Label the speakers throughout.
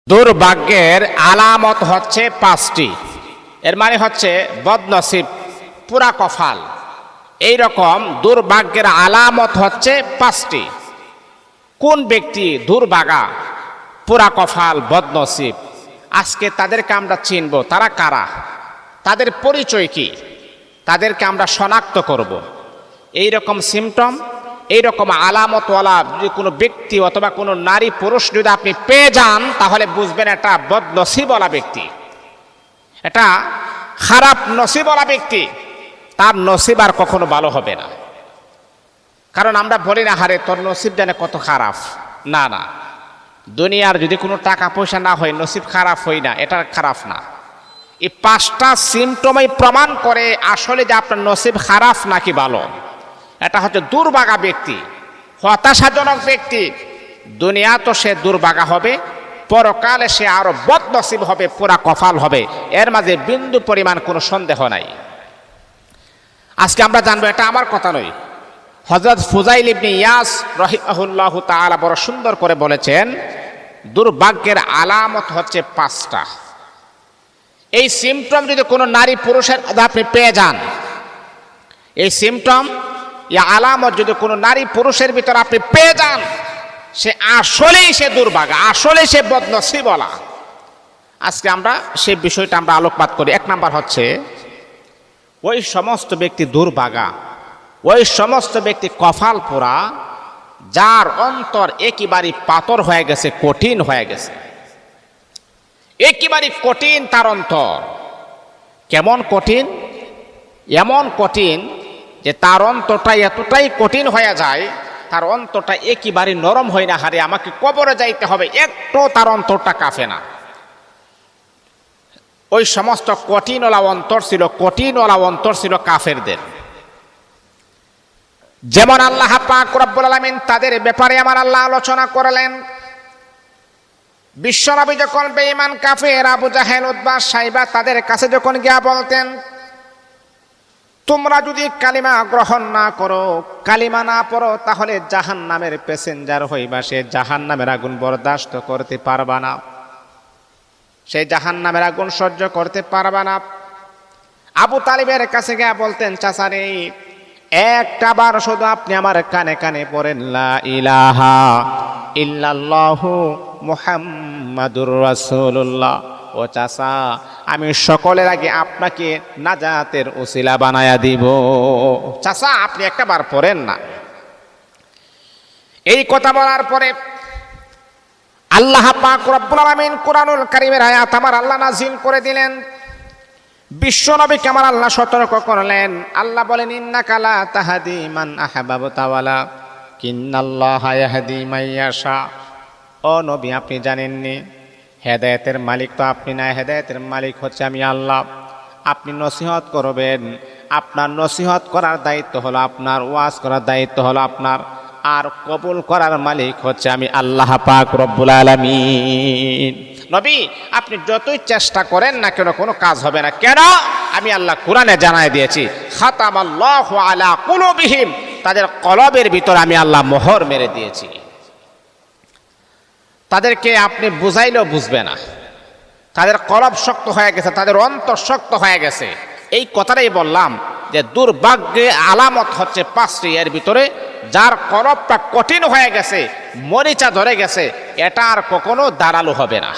Speaker 1: দুর্ভাগ্যের আলামত হচ্ছে পাঁচটি। এর মানে হচ্ছে বদনসিব, পুরা কফাল। এই রকম দুর্ভাগ্যের আলামত হচ্ছে পাঁচটি। কোন ব্যক্তি দুর্ভাগা, পুরা কফাল, বদনসিব, আজকে তাদেরকে আমরা চিনব। তারা কারা, তাদের পরিচয় কি, তাদেরকে আমরা শনাক্ত করব। এই রকম সিমটম, এইরকম আলামতওয়ালা যদি কোনো ব্যক্তি অথবা কোনো নারী পুরুষ যদি আপনি পেয়ে যান, তাহলে বুঝবেন এটা বদনসিবওয়ালা ব্যক্তি, এটা খারাপ নসিবওয়ালা ব্যক্তি। তার নসিব আর কখনো ভালো হবে না। কারণ আমরা বলি না, হারে তোর নসিব জানে কত খারাপ। না না, দুনিয়ার যদি কোনো টাকা পয়সা না হয় নসিব খারাপ হয় না, এটা খারাপ না। এই পাঁচটা সিমটমই প্রমাণ করে আসলে যে আপনার নসিব খারাপ নাকি ভালো। এটা হচ্ছে দুর্ভাগা ব্যক্তি, হতাশাজনক ব্যক্তি। দুনিয়া তো সে দুর্ভাগা হবে, পরকালে সে আরো বদনসিব হবে, পুরা কফাল হবে। এর মাঝে বিন্দু পরিমাণ কোনো সন্দেহ নাই। আজকে আমরা জানবো, এটা আমার কথা নয়, হযরত ফুযাইল ইবনে ইয়াস রাহিমাহুল্লাহু তাআলা বড় সুন্দর করে বলেছেন, দুর্ভাগ্যের আলামত হচ্ছে পাঁচটা। এই সিমটম যদি কোনো নারী পুরুষের আপনি পেয়ে যান, এই সিমটম, এই আলামত যদি কোনো নারী পুরুষের ভিতর আপনি পেয়ে যান, সে আসলেই সে দুর্ভাগা, আসলেই সে বদনসিবওয়ালা। আজকে আমরা সেই বিষয়টা আমরা আলোকপাত করি। এক নাম্বার হচ্ছে, ওই সমস্ত ব্যক্তি দুর্ভাগা, ওই সমস্ত ব্যক্তি কফাল পোড়া, যার অন্তর একেবারে পাথর হয়ে গেছে, কঠিন হয়ে গেছে, একেবারে কঠিন তার অন্তর। কেমন কঠিন? এমন কঠিন যে তার অন্তরটা এতটাই কঠিন হয়ে যায়, তার অন্তরটা একেবারে নরম হয় না। হারে আমাকে কবরে যাইতে হবে, একটু তার অন্তরটা কাঁপে না। ওই সমস্ত কঠিনওয়ালা অন্তর ছিল, কঠিনওয়ালা অন্তর ছিল কাফেরদের। যেমন আল্লাহ পাক রব্বুল আলামিন তাদের ব্যাপারে আমার আল্লাহ আলোচনা করলেন। বিশ্বনবী যখন বেঈমান কাফের আবু জাহেল, উতবা, সাইবা তাদের কাছে যখন গিয়া বলতেন, তোমরা যদি কালিমা গ্রহণ না করো, কালিমা না পড়ো, তাহলে জাহান্নামের প্যাসেঞ্জার হইবা, সে জাহান্নামের আগুন বরদাস্ত করতে পারবা না, সেই জাহান্নামের আগুন সহ্য করতে পারবা না। আবু তালিবের কাছে গিয়া বলতেন, চাচা রে, একটা বার শুধু আপনি আমার কানে কানে পড়েন, লা ইলাহা ইল্লাল্লাহু মুহাম্মাদুর রাসূলুল্লাহ। ও চাচা, আমি সকলের আগে আপনাকে নাজাতের ওসিলা বানায়া দিব। চাচা, আপনি একটা বার পড়েন না। এই কথা বলার পরে আল্লাহ পাক রব্বুল আলামিন কুরআনুল কারীমের আয়াত আমার আল্লাহ নাযিল করে দিলেন। বিশ্বনবীকে আমার আল্লাহ সতর্ক করলেন। আল্লাহ বলেন, ইন্নাকা লা তাহদি মান আহবাবতা ওয়ালাকিন্নাল্লাহা ইয়াহদি মান ইয়াশা। ও নবী, আপনি জানেননি হেদায়েতের মালিক তো আপনি না, হেদায়েতের মালিক হচ্ছে আমি আল্লাহ। আপনি নসিহত করবেন, আপনার নসিহত করার দায়িত্ব হলো আপনার, ওয়াজ করার দায়িত্ব হলো আপনার, আর কবুল করার মালিক হচ্ছে আমি আল্লাহ পাক রব্বুল আলামিন। নবী, আপনি যতই চেষ্টা করেন না কেন, কোনো কাজ হবে না। কেন? আমি আল্লাহ কোরআনে জানাই দিয়েছি, খাতামাল্লাহু আলা কুলুবিহিম, তাদের কলবের ভিতর আমি আল্লাহ মোহর মেরে দিয়েছি। তাদেরকে আপনি বুঝাইলেও বুঝবে না, তাদের কলব শক্ত হয়ে গেছে, তাদের অন্তর শক্ত হয়ে গেছে। এই কথাটাই বললাম যে দুর্ভাগ্যের আলামত হচ্ছে পাঁচটি। এর ভিতরে যার কলবটা কঠিন হয়ে গেছে, মরিচা ধরে গেছে, এটা আর কখনো দাঁড়ালো হবে না।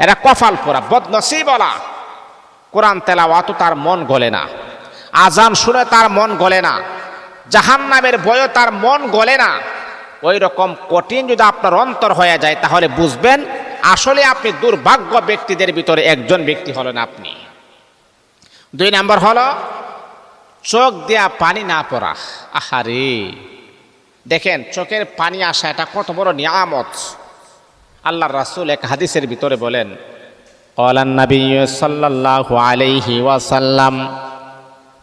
Speaker 1: এরা কফাল পোড়া, বদনসিবওয়ালা। কোরআন তেলাওয়াতও তার মন গলে না, আজান শুনে তার মন গলে না, জাহান্নামের ভয়ে তার মন গলে না। ওই রকম কঠিন যদি আপনার অন্তর হয়ে যায়, তাহলে বুঝবেন আসলে আপনি দুর্ভাগ্য ব্যক্তিদের ভিতরে একজন ব্যক্তি হলেন আপনি। দুই নাম্বার হলো চোখ দিয়া পানি না পড়া। আহারে, দেখেন চোখের পানি আসা এটা কত বড় নিয়ামত। আল্লাহর রাসূল এক হাদিসের ভিতরে বলেন, ক্বালান নাবিয়্যু সাল্লাল্লাহু আলাইহি ওয়াসাল্লাম,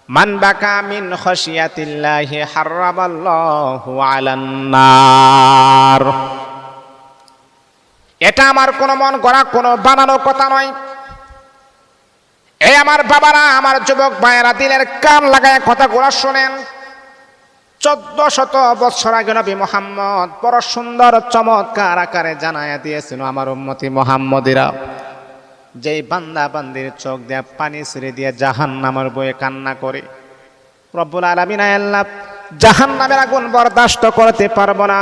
Speaker 1: মান বাকা মিন খাশিয়াতিল্লাহি হারামাল্লাহু আলান নার। এটা আমার কোনো মন গড়া, কোনো বানানো কথা নয়। এই আমার বাবারা, আমার যুবক ভাইয়েরা, দিলের কান লাগায় কথাগুলো শোনেন। 1400 বছর আগে নবী মুহাম্মদ বড় সুন্দর চমৎকার আকারে জানায়া দিয়েছিল আমার উম্মতি মুহাম্মদীরা, যেই বান্দা বান্দির চোখ দিয়ে পানি ছেড়ে দিয়ে জাহান্নামের বয়ে কান্না করে, রব্বুল আলামিন আয় আল্লাহ জাহান্নামের আগুন বরদাস্ত করতে পারবো না,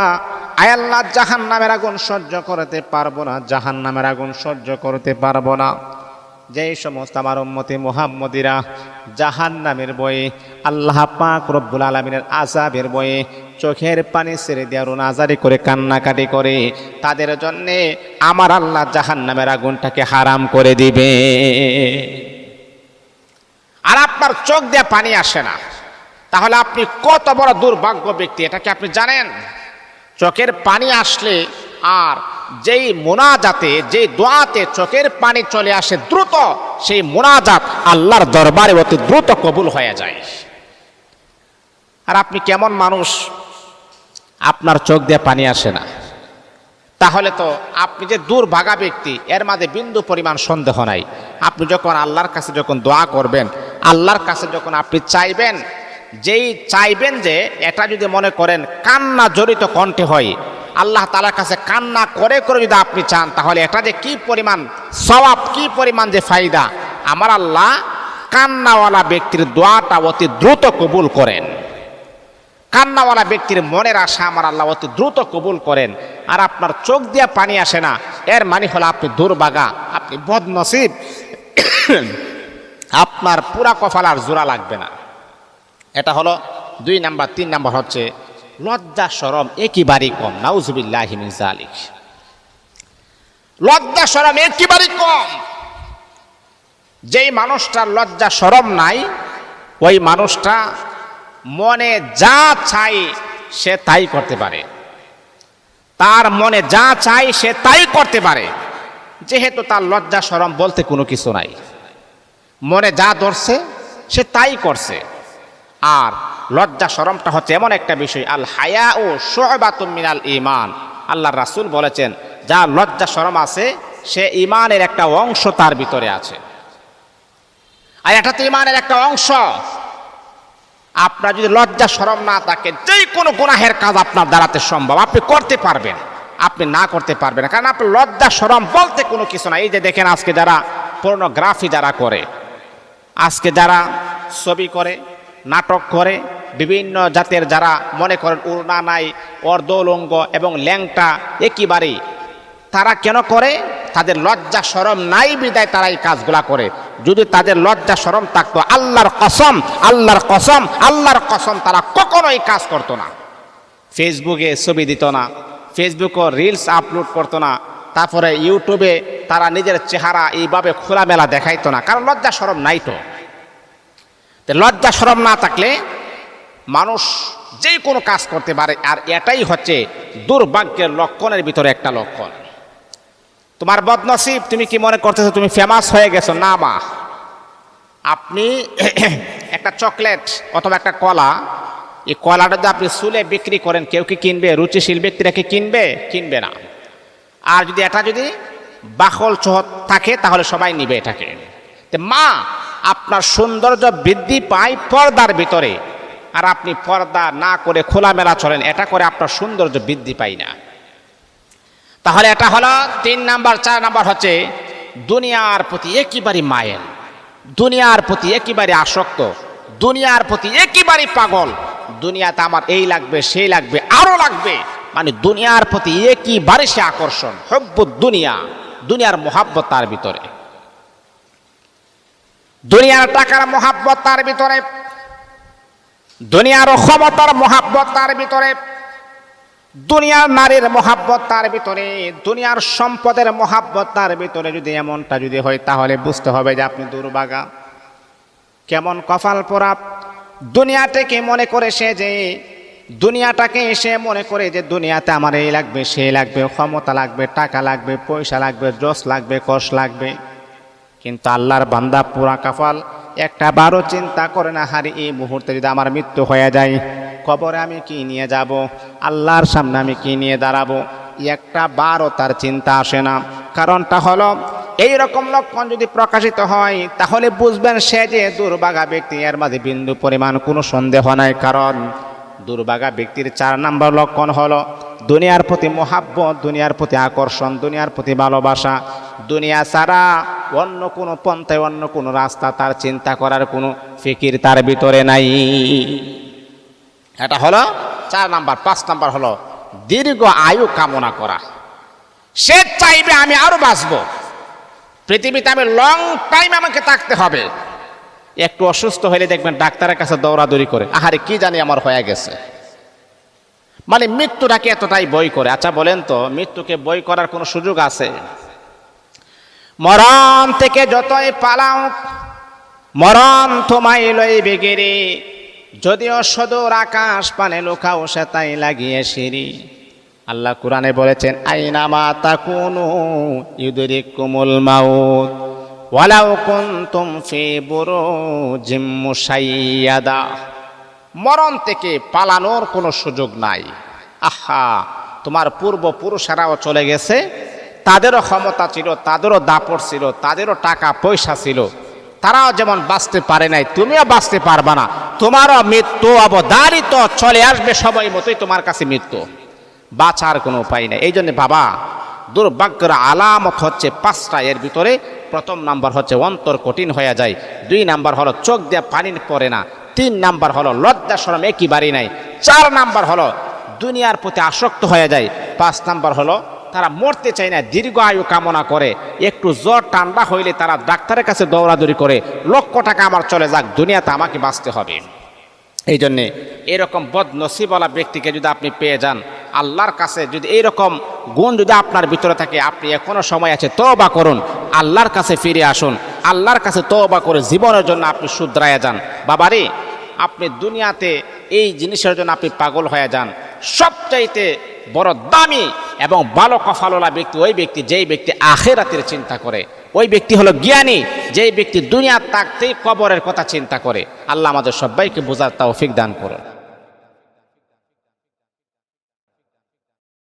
Speaker 1: আয় আল্লাহ জাহান্নামের আগুন সহ্য করতে পারবো না, জাহান্নামের আগুন সহ্য করতে পারবো না। যেই সমস্ত আমার উম্মতি মুহাম্মদীরা জাহান্নামের বয়ে, আল্লাহ পাক রব্বুল আলামিনের আযাবের বয়ে চোখের পানি ছেড়ে দিয়ে রুনাজারি করে কান্নাকাটি করে, তাদের জন্যে আমার আল্লাহ জাহান্নামের আগুনটাকে হারাম করে দিবে। আর আপনার চোখ দিয়ে পানি আসে না, তাহলে আপনি কত বড় দুর্ভাগ্য ব্যক্তি, এটা কি আপনি জানেন? চোখের পানি আসলে আর যেই মোনাজাতে, যেই দোয়াতে চোখের পানি চলে আসে দ্রুত, সেই মোনাজাত আল্লাহর দরবারে অতি দ্রুত কবুল হয়ে যায়। আর আপনি কেমন মানুষ, আপনার চোখ দিয়ে পানি আসে না? তাহলে তো আপনি যে দুর্ভাগা ব্যক্তি, এর মাঝে বিন্দু পরিমাণ সন্দেহ নাই। আপনি যখন আল্লাহর কাছে যখন দোয়া করবেন, আল্লাহর কাছে যখন আপনি চাইবেন, যেই চাইবেন যে এটা যদি মনে করেন কান্না জড়িত কণ্ঠে হয়, আল্লাহ তাআলার কাছে কান্না করে করে যদি আপনি চান, তাহলে এটা যে কি পরিমাণ সওয়াব, কি পরিমাণ যে ফায়দা, আমার আল্লাহ কান্নাওয়ালা ব্যক্তির দোয়াটা অতি দ্রুত কবুল করেন। কান্নাওয়ালা ব্যক্তির মনের আশা আমার আল্লাহ অতি দ্রুত কবুল করেন। আর আপনার চোখ দিয়ে পানি আসে না, এর মানে হলো আপনি দুর্ভাগা, আপনি বদনসিব, আপনার পুরা কপাল আর জোড়া লাগবে না। এটা হলো 2 নাম্বার। 3 নাম্বার হচ্ছে লজ্জা শরম একেবারেই কম। নাউজুবিল্লাহি মিন যালিক। লজ্জা শরম একেবারেই কম। যেই মানুষটার লজ্জা শরম নাই, ওই মানুষটা মনে যা চাই সে তাই করতে পারে, তার মনে যা চাই সে তাই করতে পারে, যেহেতু তার লজ্জা শরম বলতে কোনো কিছু নাই। মনে যা ধরছে সে তাই করছে। আর লজ্জা শরমটা হচ্ছে এমন একটা বিষয়, আল হায়াউ শু'বাতুম মিনাল ঈমান। আল্লাহর রাসূল বলেছেন, যা লজ্জা শরম আছে সে ঈমানের একটা অংশ তার ভিতরে আছে। আর এটা তো ঈমানের একটা অংশ। আপনার যদি লজ্জা শরম না থাকে, যে কোনো গুনাহের কাজ আপনার দ্বারাতে সম্ভব, আপনি করতে পারবেন, আপনি না করতে পারবেন না, কারণ আপনার লজ্জা শরম বলতে কোনো কিছু না। এই যে দেখেন আজকে যারা পর্নোগ্রাফি যারা করে, আজকে যারা ছবি করে, নাটক করে, বিভিন্ন জাতের যারা মনে করেন উড়না নাই, অর্ধলঙ্গ এবং ল্যাংটা একেবারেই, তারা কেন করে? তাদের লজ্জা শরম নাই বিদায় তারা এই কাজগুলা করে। যদি তাদের লজ্জা শরম থাকতো, আল্লাহর কসম, আল্লাহর কসম, আল্লাহর কসম, তারা কখনোই কাজ করতো না। ফেসবুকে ছবি দিত না, ফেসবুকে রিলস আপলোড করতো না, তারপরে ইউটিউবে তারা নিজের চেহারা এইভাবে খোলামেলা দেখাইতো না, কারণ লজ্জা শরম নাই তো। লজ্জা শরম না থাকলে মানুষ যে কোনো কাজ করতে পারে। আর এটাই হচ্ছে দুর্ভাগ্যের লক্ষণের ভিতরে একটা লক্ষণ। তোমার বদনসিব, তুমি কি মনে করতেছো তুমি ফেমাস হয়ে গেছো? না মা, আপনি একটা চকলেট অথবা একটা কলা, এই কলাটা যদি আপনি চুলে বিক্রি করেন, কেউ কি কিনবে? রুচিশীল ব্যক্তিরা কি কিনবে? কিনবে না। আর যদি এটা যদি বাকল চহ থাকে, তাহলে সবাই নিবে এটাকে। মা, আপনার সৌন্দর্য বৃদ্ধি পায় পর্দার ভিতরে, আর আপনি পর্দা না করে খোলামেলা চলেন, এটা করে আপনার সৌন্দর্য বৃদ্ধি পায় না। তাহলে এটা হলো 3 নাম্বার। 4 নাম্বার হচ্ছে দুনিয়ার প্রতি একেবারে মায়ের, দুনিয়ার প্রতি একেবারে আসক্ত, দুনিয়ার প্রতি একেবারে পাগল। দুনিয়াতে আমার এই লাগবে, সেই লাগবে, আরো লাগবে, মানে দুনিয়ার প্রতি একেবারে সে আকর্ষণ, হুব্বুদ দুনিয়া, দুনিয়ার মোহাব্বত তার ভিতরে, দুনিয়ার টাকার মোহাব্বত তার ভিতরে, দুনিয়ার ক্ষমতার মোহাব্বত তার ভিতরে, দুনিয়ার নারীর মোহাব্বত তার ভিতরে, দুনিয়ার সম্পদের মোহাব্বত তার ভিতরে। যদি এমনটা যদি হয়, তাহলে বুঝতে হবে যে আপনি দুর্ভাগা, কেমন কপাল পোড়া। দুনিয়াটাকে মনে করে সে যে, দুনিয়াটাকে এসে মনে করে যে দুনিয়াতে আমার এই লাগবে, সেই লাগবে, ক্ষমতা লাগবে, টাকা লাগবে, পয়সা লাগবে, যশ লাগবে, কষ লাগবে। কিন্তু আল্লাহর বান্দা পুরা কপাল, একটা বারো চিন্তা করে না, হারি এই মুহূর্তে যদি আমার মৃত্যু হয়ে যায়, কবরে আমি কি নিয়ে যাব, আল্লাহর সামনে আমি কি নিয়ে দাঁড়াবো, একটা বারও তার চিন্তা আসে না। কারণটা হলো, এই রকম লক্ষণ যদি প্রকাশিত হয়, তাহলে বুঝবেন সে যে দুর্ভাগা ব্যক্তি, এর মাঝে বিন্দু পরিমাণ কোনো সন্দেহ নাই। কারণ দুর্ভাগা ব্যক্তির 4 নম্বর লক্ষণ হলো দুনিয়ার প্রতি মোহাব্বত, দুনিয়ার প্রতি আকর্ষণ, দুনিয়ার প্রতি ভালোবাসা। দুনিয়া ছাড়া অন্য কোনো পন্থায়, অন্য কোনো রাস্তা তার চিন্তা করার কোনো ফিকির তার ভিতরে নাই। এটা হলো 4 নাম্বার। 5 নাম্বার হলো দীর্ঘ আয়ু কামনা করা। সে চাইবে আমি আরো বাঁচবো, পৃথিবীতে আমি লং টাইম আমাকে থাকতে হবে। একটু অসুস্থ হলে দেখবেন ডাক্তারের কাছে দৌড়াদৌড়ি করে, আহারে কি জানি আমার হয়ে গেছে। মানে মৃত্যুটাকে এতটাই বই করে। আচ্ছা বলেন তো, মৃত্যুকে বই করার কোনো সুযোগ আছে? মরণ থেকে যতই পালাও মরণ তোমায় লইবে গেরে, যদিও সদর আকাশ পানে লুকাও সে তাই লাগিয়ে সিঁড়ি। আল্লাহ কোরআনে বলেছেন আইনামা তাকুনু ইউদরিকুমুল মাউত ওয়ালাউ কুনতুম ফি বুরুজিম মুশাইয়াদা। মরণ থেকে পালানোর কোনো সুযোগ নাই। আহা, তোমার পূর্বপুরুষেরাও চলে গেছে, তাদেরও ক্ষমতা ছিল, তাদেরও দাপট ছিল, তাদেরও টাকা পয়সা ছিল, তারাও যেমন বাঁচতে পারে নাই, তুমিও বাঁচতে পারবা না। তোমারও মৃত্যু অবধারিত চলে আসবে, সবাই মতোই তোমার কাছে মৃত্যু, বাঁচার কোনো উপায় নেই। এই জন্য বাবা, দুর্ভাগ্যের আলামত হচ্ছে 5টা। এর ভিতরে 1ম নাম্বার হচ্ছে অন্তর কঠিন হয়ে যায়, 2 নাম্বার হলো চোখ দিয়ে পানি পড়ে না, 3 নাম্বার হলো লজ্জা শরম একেবারেই নাই, 4 নাম্বার হলো দুনিয়ার প্রতি আসক্ত হয়ে যায়, 5 নাম্বার হলো তারা মরতে চায় না, দীর্ঘ আয়ু কামনা করে। একটু জ্বর ঠান্ডা হইলে তারা ডাক্তারের কাছে দৌড়াদৌড়ি করে, লক্ষ টাকা আমার চলে যাক, দুনিয়াতে আমাকে বাঁচতে হবে। এই জন্যে এরকম বদনসিবওয়ালা ব্যক্তিকে যদি আপনি পেয়ে যান, আল্লাহর কাছে যদি এইরকম গুণ যদি আপনার ভিতরে থাকে, আপনি এখনো সময় আছে, তওবা করুন, আল্লাহর কাছে ফিরে আসুন, আল্লাহর কাছে তওবা করে জীবনের জন্য আপনি শুধরায়া যান। বাবারে, আপনি দুনিয়াতে এই জিনিসের জন্য আপনি পাগল হয়ে যান। সবচাইতে বড় দামি এবং ভালো কপালওয়ালা ব্যক্তি ওই ব্যক্তি যেই ব্যক্তি আখিরাতের চিন্তা করে, ওই ব্যক্তি হলো জ্ঞানী, যেই ব্যক্তি দুনিয়া থাকতেই কবরের কথা চিন্তা করে। আল্লাহ আমাদের সবাইকে বোঝার তৌফিক দান করুন।